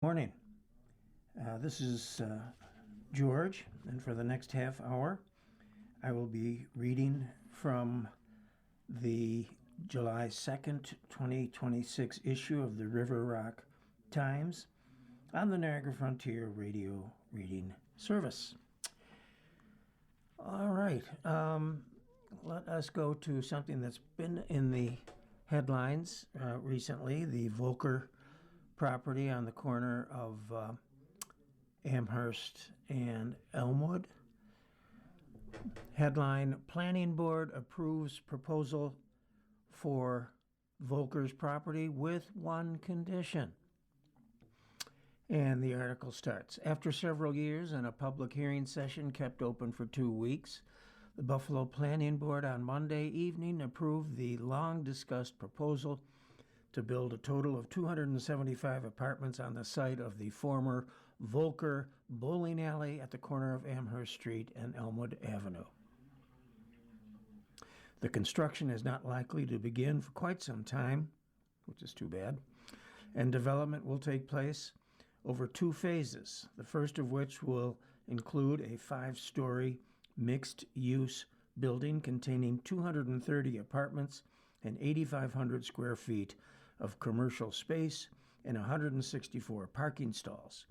Morning. This is George, and for the next half hour, I will be reading from the July 2nd, 2026 issue of the River Rock Times on the Niagara Frontier Radio Reading Service. All right, let us go to something that's been in the headlines recently, the Volker property on the corner of Amherst and Elmwood. Headline: Planning Board approves proposal for Volker's property with one condition. And the article starts. After several years and a public hearing session kept open for 2 weeks, the Buffalo Planning Board on Monday evening approved the long-discussed proposal to build a total of 275 apartments on the site of the former Volker bowling alley at the corner of Amherst Street and Elmwood Avenue. The construction is not likely to begin for quite some time, which is too bad, and development will take place over 2 phases, the first of which will include a 5-story mixed-use building containing 230 apartments and 8,500 square feet of commercial space and 164 parking stalls.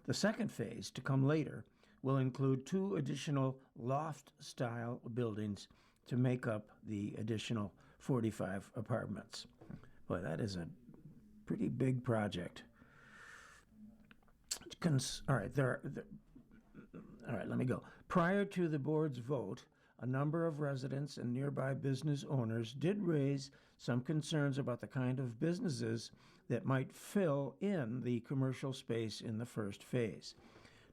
The second phase, to come later, will include 2 additional loft-style buildings to make up the additional 45 apartments. Boy, that is a pretty big project. All right, let me go. Prior to the board's vote, a number of residents and nearby business owners did raise some concerns about the kind of businesses that might fill in the commercial space in the first phase.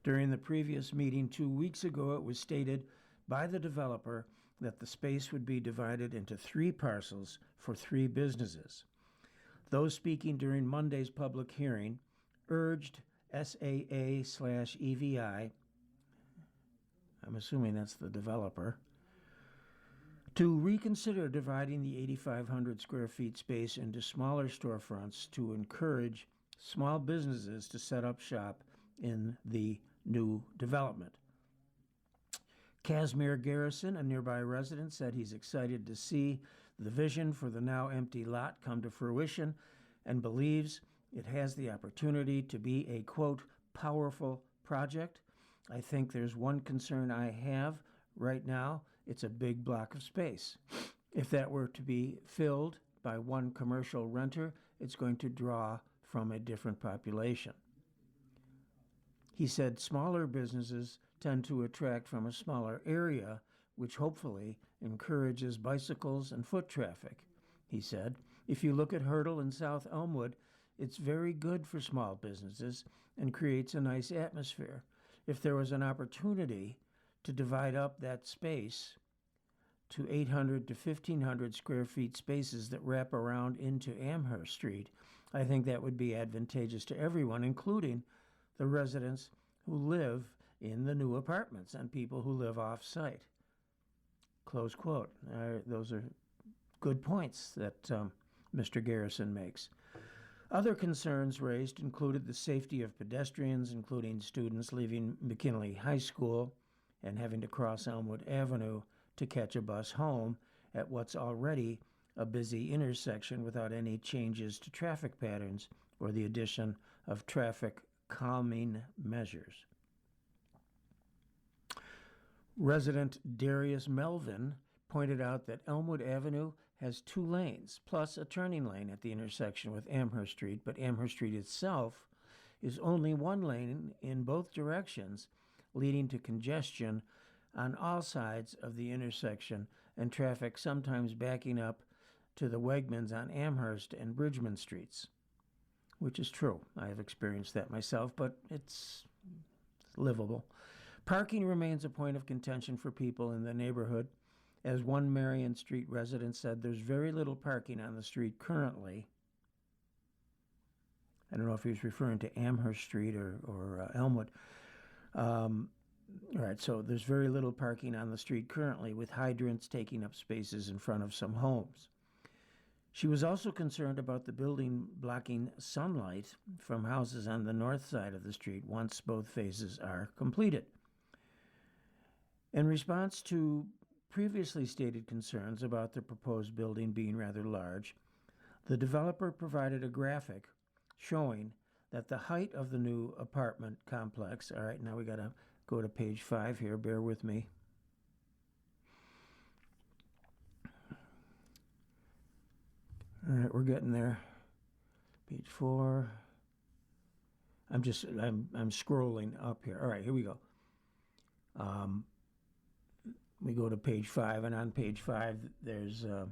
During the previous meeting 2 weeks ago, it was stated by the developer that the space would be divided into 3 parcels for 3 businesses. Those speaking during Monday's public hearing urged SAA/EVI, I'm assuming that's the developer, to reconsider dividing the 8,500 square feet space into smaller storefronts to encourage small businesses to set up shop in the new development. Casimir Garrison, a nearby resident, said he's excited to see the vision for the now empty lot come to fruition and believes it has the opportunity to be a, quote, powerful project. I think there's one concern I have right now. It's a big block of space. If that were to be filled by one commercial renter, it's going to draw from a different population. He said smaller businesses tend to attract from a smaller area, which hopefully encourages bicycles and foot traffic. He said, if you look at Hurdle in South Elmwood, it's very good for small businesses and creates a nice atmosphere. If there was an opportunity to divide up that space to 800 to 1,500 square feet spaces that wrap around into Amherst Street, I think that would be advantageous to everyone, including the residents who live in the new apartments and people who live off-site. Close quote. Those are good points that Mr. Garrison makes. Other concerns raised included the safety of pedestrians, including students leaving McKinley High School and having to cross Elmwood Avenue to catch a bus home at what's already a busy intersection without any changes to traffic patterns or the addition of traffic calming measures. Resident Darius Melvin pointed out that Elmwood Avenue has 2 lanes, plus a turning lane at the intersection with Amherst Street, but Amherst Street itself is only 1 lane in both directions, leading to congestion on all sides of the intersection and traffic sometimes backing up to the Wegmans on Amherst and Bridgman Streets, which is true. I have experienced that myself, but it's livable. Parking remains a point of contention for people in the neighborhood. As one Marion Street resident said, there's very little parking on the street currently. I don't know if he was referring to Amherst Street or Elmwood. All right, so there's very little parking on the street currently, with hydrants taking up spaces in front of some homes. She was also concerned about the building blocking sunlight from houses on the north side of the street once both phases are completed. In response to previously stated concerns about the proposed building being rather large, the developer provided a graphic showing that the height of the new apartment complex, all right, now we got to go to page 5 here, bear with me. All right, we're getting there. Page 4. I'm scrolling up here. All right, here we go. We go to page 5, and on page 5, there's a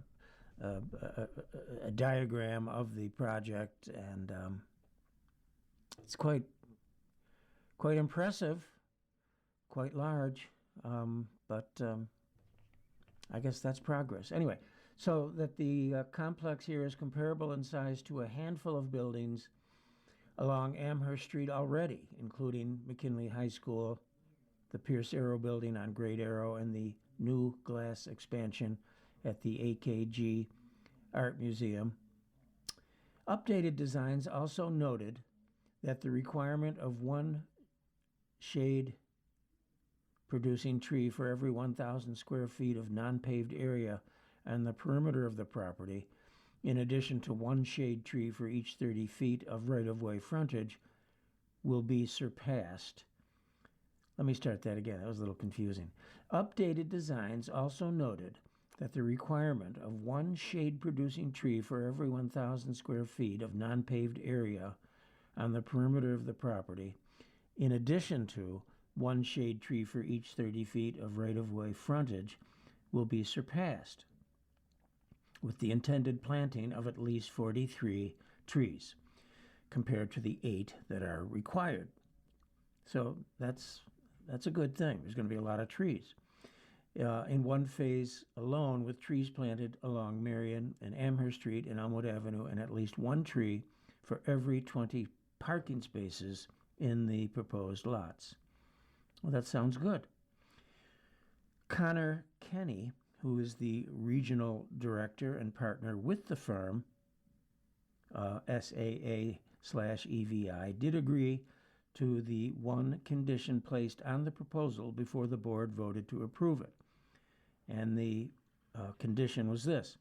diagram of the project, and it's quite impressive, quite large, but I guess that's progress. Anyway, so that the complex here is comparable in size to a handful of buildings along Amherst Street already, including McKinley High School, the Pierce Arrow Building on Great Arrow, and the new glass expansion at the AKG Art Museum. Updated designs also noted that the requirement of one shade producing tree for every 1,000 square feet of non-paved area on the perimeter of the property, in addition to one shade tree for each 30 feet of right-of-way frontage, will be surpassed. Let me start that again. That was a little confusing. Updated designs also noted that the requirement of one shade-producing tree for every 1,000 square feet of non-paved area on the perimeter of the property, in addition to one shade tree for each 30 feet of right-of-way frontage, will be surpassed, with the intended planting of at least 43 trees, compared to the 8 that are required. So that's a good thing. There's going to be a lot of trees. In one phase alone, with trees planted along Marion and Amherst Street and Elmwood Avenue, and at least one tree for every 20 parking spaces in the proposed lots. Well, that sounds good. Connor Kenny, who is the regional director and partner with the firm, SAA/EVI, did agree to the one condition placed on the proposal before the board voted to approve it. And the condition was this: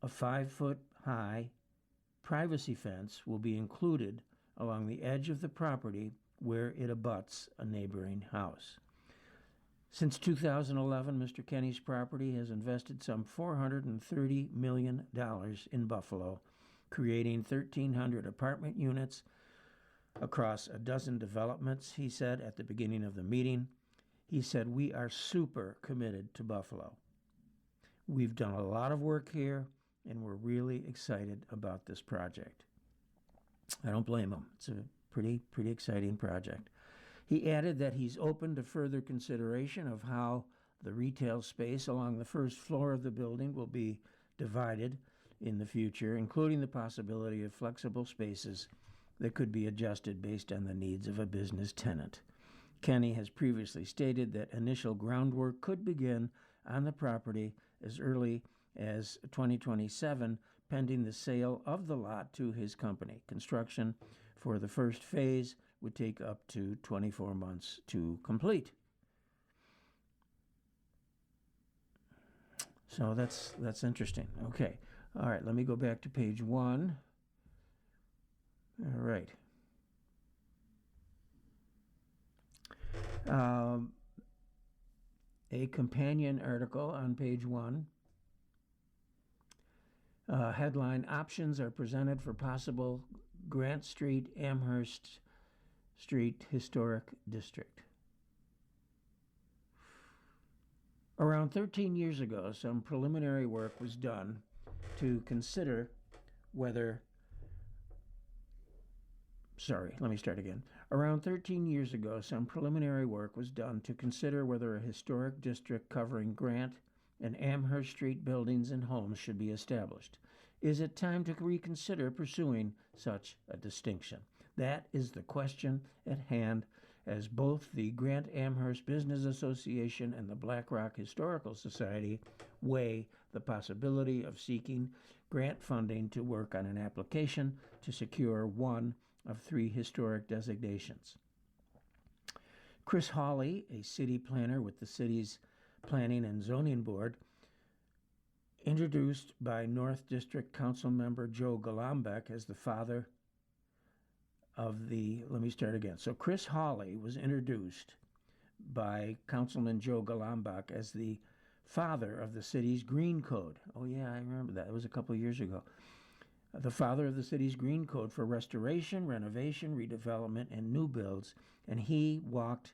a 5-foot-high privacy fence will be included along the edge of the property where it abuts a neighboring house. Since 2011, Mr. Kenny's property has invested some $430 million in Buffalo, creating 1,300 apartment units across a dozen developments, he said at the beginning of the meeting. He said, "We are super committed to Buffalo. We've done a lot of work here, and we're really excited about this project." I don't blame him. It's a pretty exciting project. He added that he's open to further consideration of how the retail space along the first floor of the building will be divided in the future, including the possibility of flexible spaces that could be adjusted based on the needs of a business tenant. Kenny has previously stated that initial groundwork could begin on the property as early as 2027, pending the sale of the lot to his company. Construction for the first phase would take up to 24 months to complete. So that's interesting. Okay. All right, let me go back to page 1. All right. A companion article on page 1. Headline: Options are presented for possible Grant Street, Amherst Street Historic District. Around 13 years ago, some preliminary work was done to consider whether Around 13 years ago, some preliminary work was done to consider whether a historic district covering Grant and Amherst Street buildings and homes should be established. Is it time to reconsider pursuing such a distinction? That is the question at hand as both the Grant Amherst Business Association and the Black Rock Historical Society weigh the possibility of seeking grant funding to work on an application to secure one of 3 historic designations. Chris Hawley, a city planner with the city's Planning and Zoning Board, introduced by North District Council member Joe Golombek as the father of the, let me start again. So Chris Hawley was introduced by Councilman Joe Golombek as the father of the city's Green Code. Oh yeah, I remember that. It was a couple of years ago. The father of the city's Green Code for restoration, renovation, redevelopment, and new builds, and he walked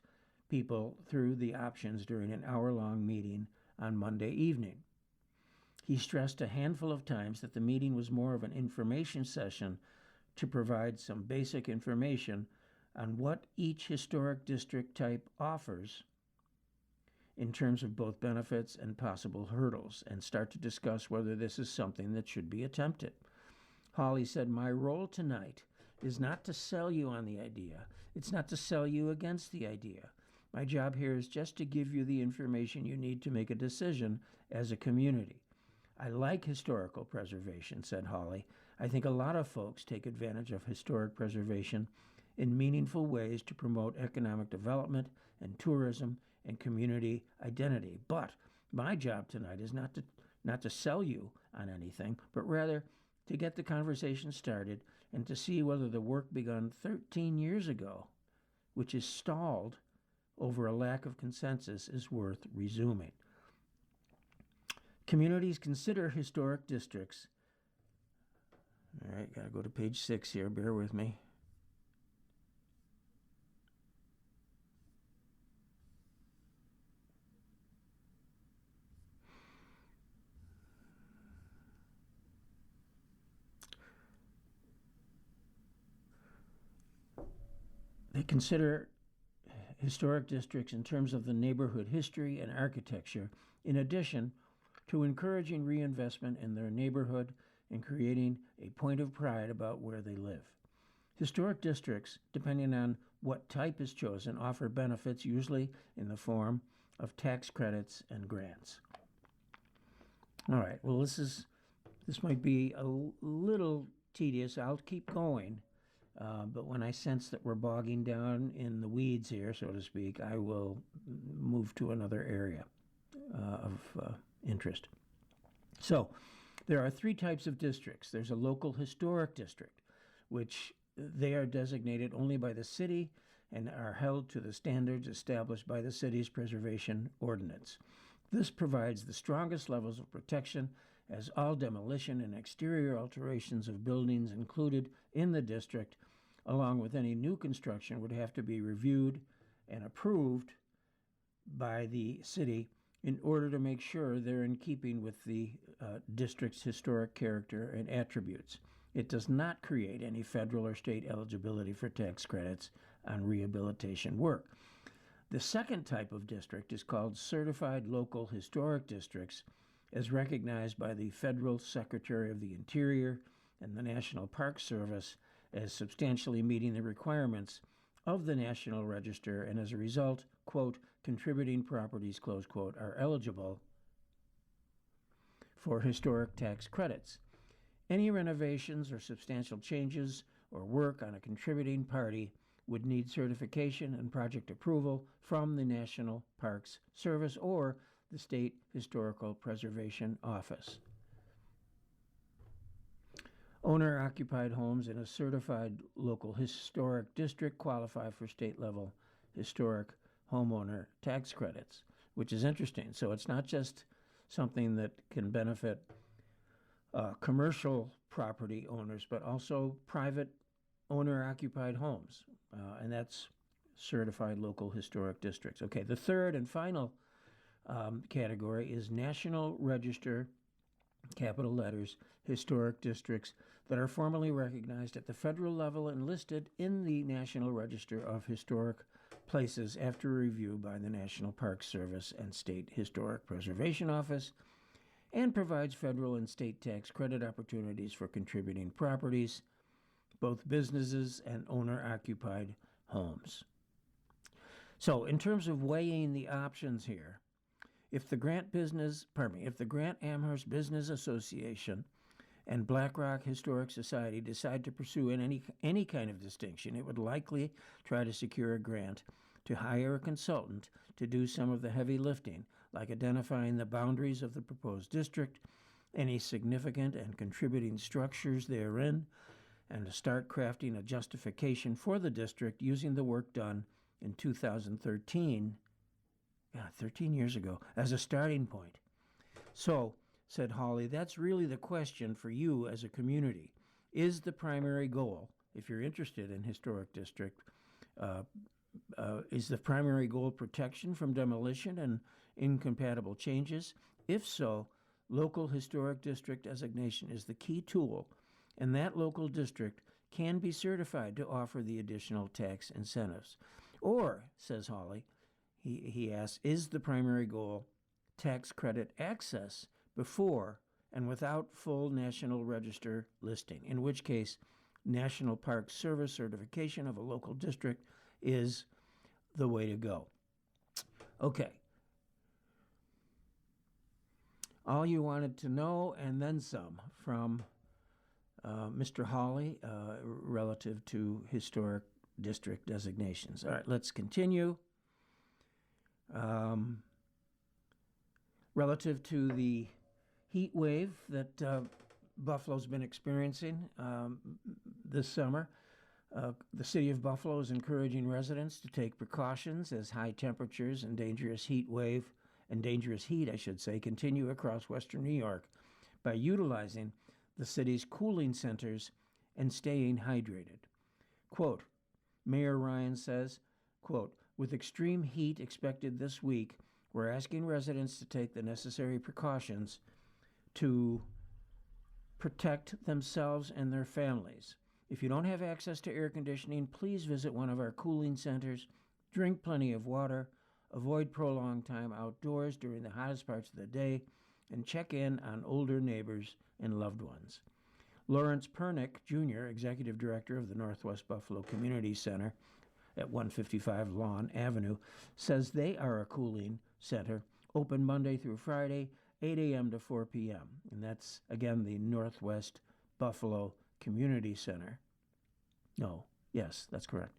people through the options during an hour-long meeting on Monday evening. He stressed a handful of times that the meeting was more of an information session to provide some basic information on what each historic district type offers in terms of both benefits and possible hurdles, and start to discuss whether this is something that should be attempted. Hawley said, "My role tonight is not to sell you on the idea. It's not to sell you against the idea. My job here is just to give you the information you need to make a decision as a community. I like historical preservation," said Hawley. "I think a lot of folks take advantage of historic preservation in meaningful ways to promote economic development and tourism and community identity. But my job tonight is not to sell you on anything, but rather to get the conversation started and to see whether the work begun 13 years ago, which is stalled over a lack of consensus, is worth resuming." Communities consider historic districts. All right, got to go to page 6 here. Bear with me. They consider historic districts in terms of the neighborhood history and architecture, in addition to encouraging reinvestment in their neighborhood and creating a point of pride about where they live. Historic districts, depending on what type is chosen, offer benefits usually in the form of tax credits and grants. All right, well, this might be a little tedious. I'll keep going. But when I sense that we're bogging down in the weeds here, so to speak, I will move to another area of interest. So there are 3 types of districts. There's a local historic district, which they are designated only by the city and are held to the standards established by the city's preservation ordinance. This provides the strongest levels of protection, as all demolition and exterior alterations of buildings included in the district, along with any new construction, would have to be reviewed and approved by the city in order to make sure they're in keeping with the district's historic character and attributes. It does not create any federal or state eligibility for tax credits on rehabilitation work. The second type of district is called Certified Local Historic Districts, as recognized by the Federal Secretary of the Interior and the National Park Service as substantially meeting the requirements of the National Register, and as a result, quote, contributing properties, close quote, are eligible for historic tax credits. Any renovations or substantial changes or work on a contributing party would need certification and project approval from the National Parks Service or the State Historical Preservation Office. Owner-occupied homes in a certified local historic district qualify for state-level historic homeowner tax credits, which is interesting. So it's not just something that can benefit commercial property owners, but also private owner-occupied homes, and that's certified local historic districts. Okay, the third and final category is National Register, capital letters, historic districts that are formally recognized at the federal level and listed in the National Register of Historic Places after review by the National Park Service and State Historic Preservation Office, and provides federal and state tax credit opportunities for contributing properties, both businesses and owner-occupied homes. So, in terms of weighing the options here, if the Grant Amherst Business Association and BlackRock Historic Society decide to pursue any kind of distinction, it would likely try to secure a grant to hire a consultant to do some of the heavy lifting, like identifying the boundaries of the proposed district, any significant and contributing structures therein, and to start crafting a justification for the district using the work done in 2013, 13 years ago, as a starting point. So, said Hawley, that's really the question for you as a community. Is the primary goal, if you're interested in historic district, is the primary goal protection from demolition and incompatible changes? If so, local historic district designation is the key tool, and that local district can be certified to offer the additional tax incentives. Or, says Hawley, he asks, is the primary goal tax credit access before and without full National Register listing, in which case National Park Service certification of a local district is the way to go. Okay. All you wanted to know and then some from Mr. Hawley relative to historic district designations. All right, let's continue. Relative to the heat wave that Buffalo's been experiencing this summer, the city of Buffalo is encouraging residents to take precautions as high temperatures and dangerous heat, I should say, continue across western New York by utilizing the city's cooling centers and staying hydrated. Quote, Mayor Ryan says, quote, with extreme heat expected this week, we're asking residents to take the necessary precautions to protect themselves and their families. If you don't have access to air conditioning, please visit one of our cooling centers, drink plenty of water, avoid prolonged time outdoors during the hottest parts of the day, and check in on older neighbors and loved ones. Lawrence Pernick, Jr., Executive Director of the Northwest Buffalo Community Center at 155 Lawn Avenue, says they are a cooling center, open Monday through Friday, 8 a.m. to 4 p.m. And that's, again, the Northwest Buffalo Community Center. No, yes, that's correct.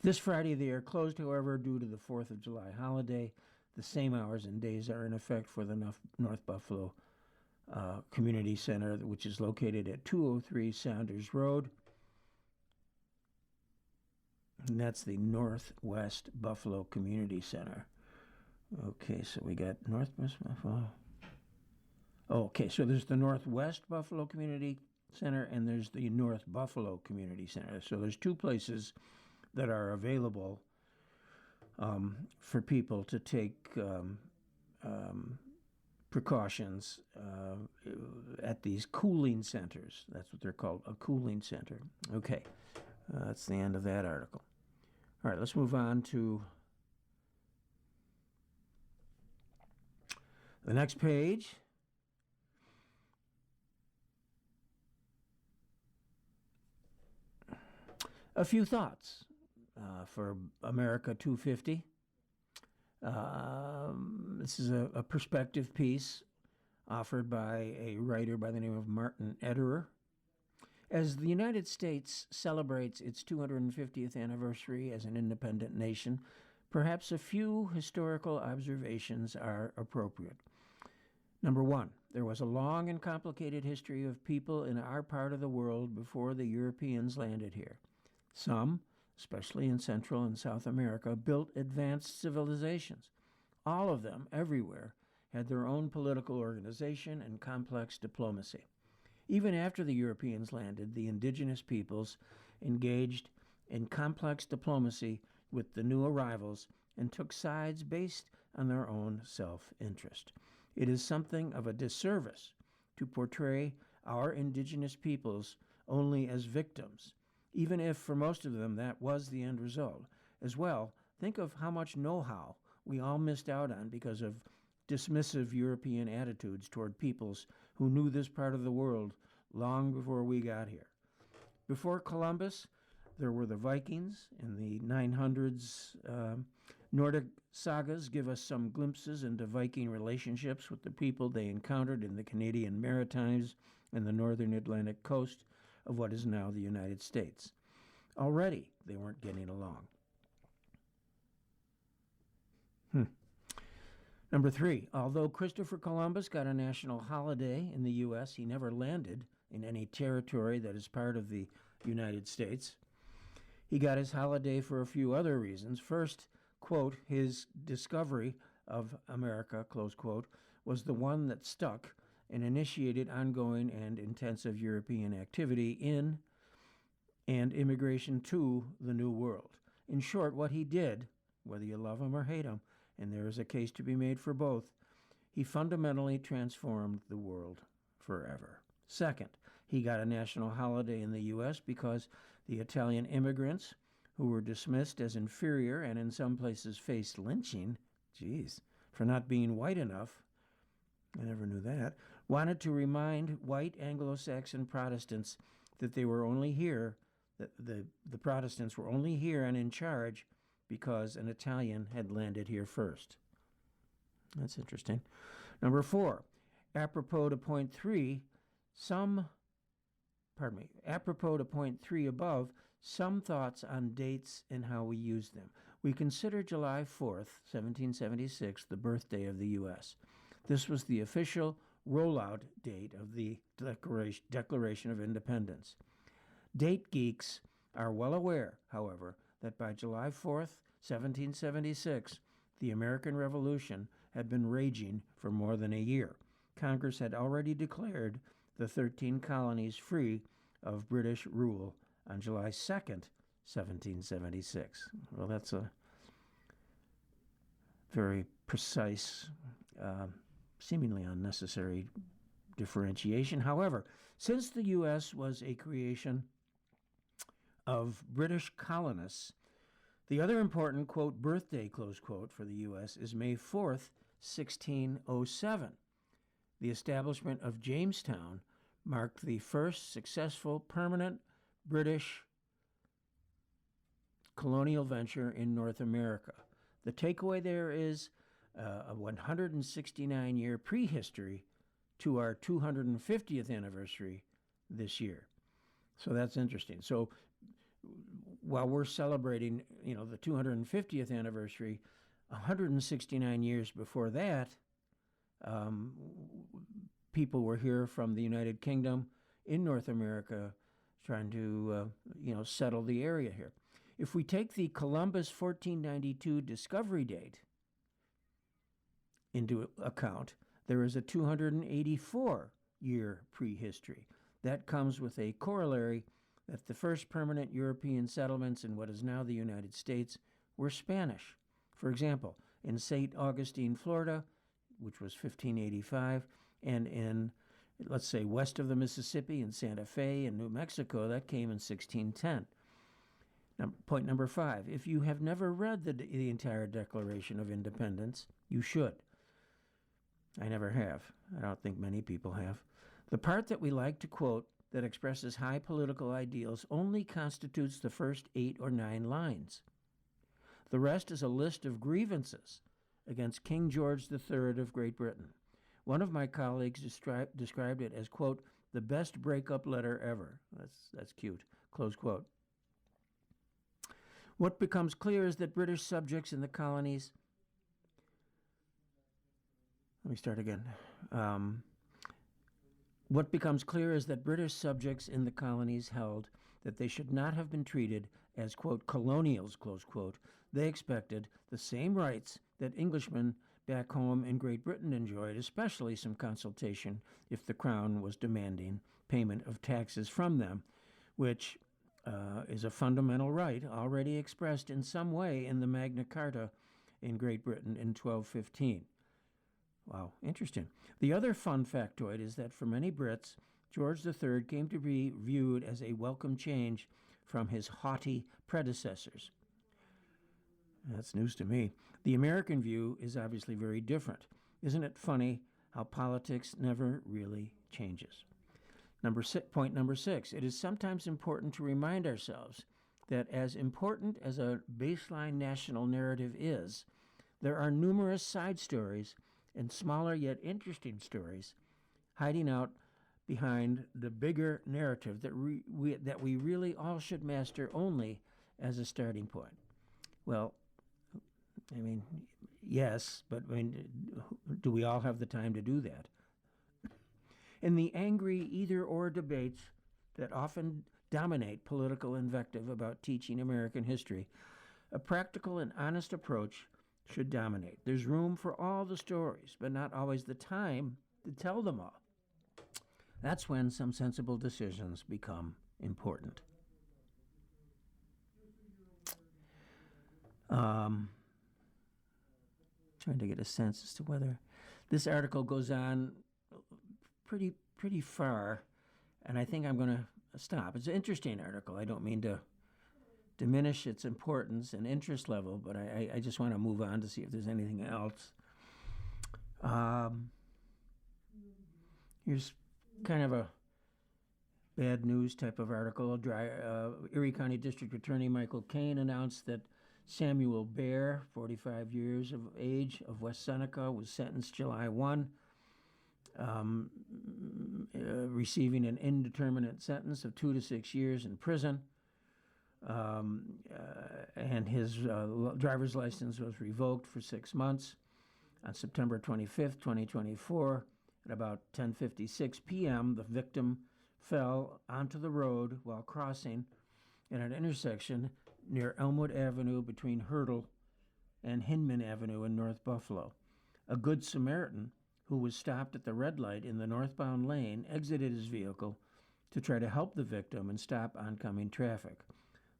This Friday they are closed, however, due to the 4th of July holiday. The same hours and days are in effect for the North Buffalo Community Center, which is located at 203 Saunders Road. And that's the Northwest Buffalo Community Center. Okay, so we got Northwest Buffalo. Okay, so there's the Northwest Buffalo Community Center and there's the North Buffalo Community Center. So there's two places that are available for people to take precautions at these cooling centers. That's what they're called, a cooling center. Okay, that's the end of that article. All right, let's move on to the next page. A few thoughts for America 250. This is a perspective piece offered by a writer by the name of Martin Ederer. As the United States celebrates its 250th anniversary as an independent nation, perhaps a few historical observations are appropriate. Number one, there was a long and complicated history of people in our part of the world before the Europeans landed here. Some, especially in Central and South America, built advanced civilizations. All of them, everywhere, had their own political organization and complex diplomacy. Even after the Europeans landed, the indigenous peoples engaged in complex diplomacy with the new arrivals and took sides based on their own self-interest. It is something of a disservice to portray our indigenous peoples only as victims, even if for most of them that was the end result. As well, think of how much know-how we all missed out on because of dismissive European attitudes toward peoples who knew this part of the world long before we got here. Before Columbus, There were the Vikings in the 900s. Nordic sagas give us some glimpses into Viking relationships with the people they encountered in the Canadian Maritimes and the northern Atlantic coast of what is now the United States. Already, they weren't getting along. Number 3, although Christopher Columbus got a national holiday in the U.S., he never landed in any territory that is part of the United States. He got his holiday for a few other reasons. First, quote, his discovery of America, close quote, was the one that stuck and initiated ongoing and intensive European activity in and immigration to the New World. In short, what he did, whether you love him or hate him, and there is a case to be made for both, he fundamentally transformed the world forever. Second, he got a national holiday in the U.S. because the Italian immigrants, who were dismissed as inferior and in some places faced lynching, for not being white enough, I never knew that, wanted to remind white Anglo-Saxon Protestants that they were only here, that the Protestants were only here and in charge because an Italian had landed here first. That's interesting. Number 4, apropos to point 3 above, some thoughts on dates and how we use them. We consider July 4th, 1776, the birthday of the U.S. This was the official rollout date of the Declaration of Independence. Date geeks are well aware, however, that by July 4th, 1776, the American Revolution had been raging for more than a year. Congress had already declared the 13 colonies free of British rule on July 2nd, 1776. Well, that's a very precise, seemingly unnecessary differentiation. However, since the U.S. was a creation of British colonists, the other important, quote, birthday, close quote, for the U.S. is May 4th, 1607. The establishment of Jamestown marked the first successful permanent British colonial venture in North America. The takeaway there is a 169-year prehistory to our 250th anniversary this year. So that's interesting. So while we're celebrating, the 250th anniversary, 169 years before that, people were here from the United Kingdom in North America trying to, settle the area here. If we take the Columbus 1492 discovery date into account, there is a 284-year prehistory. That comes with a corollary that the first permanent European settlements in what is now the United States were Spanish. For example, in St. Augustine, Florida, which was 1585, and in, let's say, west of the Mississippi in Santa Fe in New Mexico, that came in 1610. Now, point number 5, if you have never read the entire Declaration of Independence, you should. I never have. I don't think many people have. The part that we like to quote that expresses high political ideals only constitutes the first 8 or 9 lines. The rest is a list of grievances against King George III of Great Britain. One of my colleagues described it as, quote, the best breakup letter ever. That's cute, close quote. What becomes clear is that British subjects in the colonies... Let me start again. What becomes clear is that British subjects in the colonies held that they should not have been treated as, quote, colonials, close quote. They expected the same rights that Englishmen back home in Great Britain enjoyed, especially some consultation if the Crown was demanding payment of taxes from them, which is a fundamental right already expressed in some way in the Magna Carta in Great Britain in 1215. Wow, interesting. The other fun factoid is that for many Brits, George III came to be viewed as a welcome change from his haughty predecessors. That's news to me. The American view is obviously very different. Isn't it funny how politics never really changes? Point number 6, it is sometimes important to remind ourselves that as important as a baseline national narrative is, there are numerous side stories and smaller yet interesting stories hiding out behind the bigger narrative that we really all should master only as a starting point. Well, I mean, yes, but I mean, do we all have the time to do that? In the angry either-or debates that often dominate political invective about teaching American history, a practical and honest approach should dominate. There's room for all the stories, but not always the time to tell them all. That's when some sensible decisions become important. Trying to get a sense as to whether this article goes on pretty far, and I think I'm going to stop. It's an interesting article. I don't mean to diminish its importance and interest level, but I just want to move on to see if there's anything else. Here's kind of a bad news type of article. Erie County District Attorney Michael Cain announced that Samuel Bear, 45 years of age, of West Seneca, was sentenced July 1, receiving an indeterminate sentence of 2 to 6 years in prison. And his driver's license was revoked for 6 months. On September 25th, 2024, at about 10:56 p.m., the victim fell onto the road while crossing at an intersection near Elmwood Avenue between Hurdle and Hinman Avenue in North Buffalo. A Good Samaritan, who was stopped at the red light in the northbound lane, exited his vehicle to try to help the victim and stop oncoming traffic.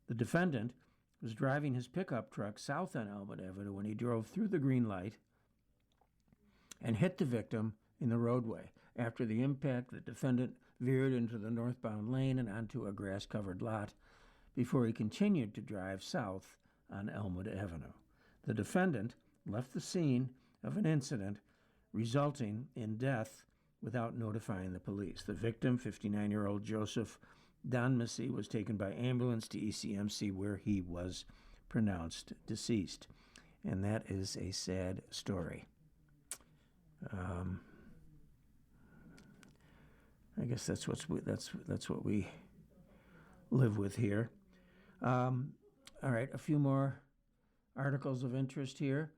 The defendant was driving his pickup truck south on Elmwood Avenue when he drove through the green light and hit the victim in the roadway. After the impact, the defendant veered into the northbound lane and onto a grass-covered lot before he continued to drive south on Elmwood Avenue. The defendant left the scene of an incident resulting in death without notifying the police. The victim, 59-year-old Joseph Donmessy, was taken by ambulance to ECMC, where he was pronounced deceased. And that is a sad story. I guess that's what we live with here. All right, a few more articles of interest here.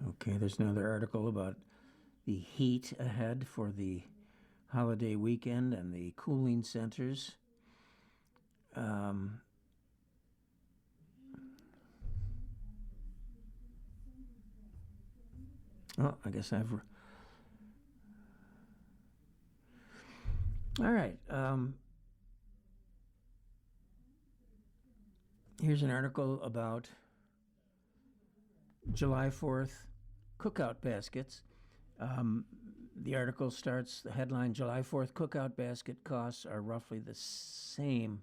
Okay, there's another article about the heat ahead for the holiday weekend and the cooling centers. I guess I've... All right. Here's an article about July 4th cookout baskets. The article starts, the headline, July 4th cookout basket costs are roughly the same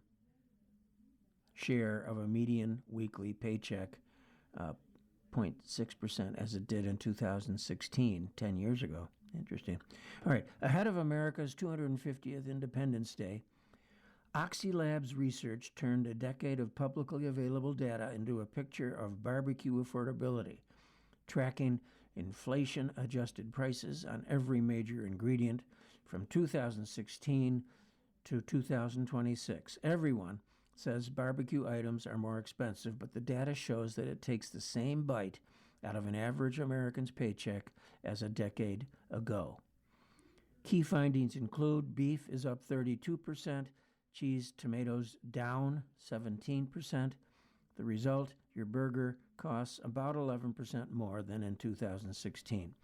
share of a median weekly paycheck, 0.6%, as it did in 2016, 10 years ago. Interesting. All right, ahead of America's 250th Independence Day, Oxylab's research turned a decade of publicly available data into a picture of barbecue affordability, tracking inflation-adjusted prices on every major ingredient from 2016 to 2026. Everyone says barbecue items are more expensive, but the data shows that it takes the same bite out of an average American's paycheck as a decade ago. Key findings include beef is up 32%, cheese, tomatoes down 17%. The result, your burger costs about 11% more than in 2016.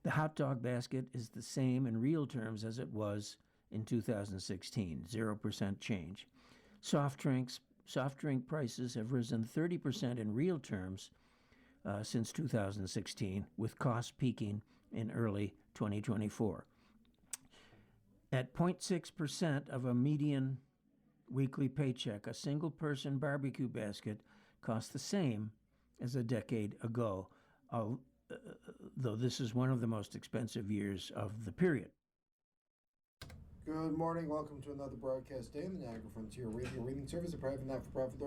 The hot dog basket is the same in real terms as it was in 2016, 0% change. Soft drink prices have risen 30% in real terms since 2016, with costs peaking in early 2024. At 0.6% of a median weekly paycheck, a single-person barbecue basket costs the same as a decade ago, though this is one of the most expensive years of the period. Good morning. Welcome to another broadcast day in the Niagara Frontier Radio Reading Service, a private not-for-profit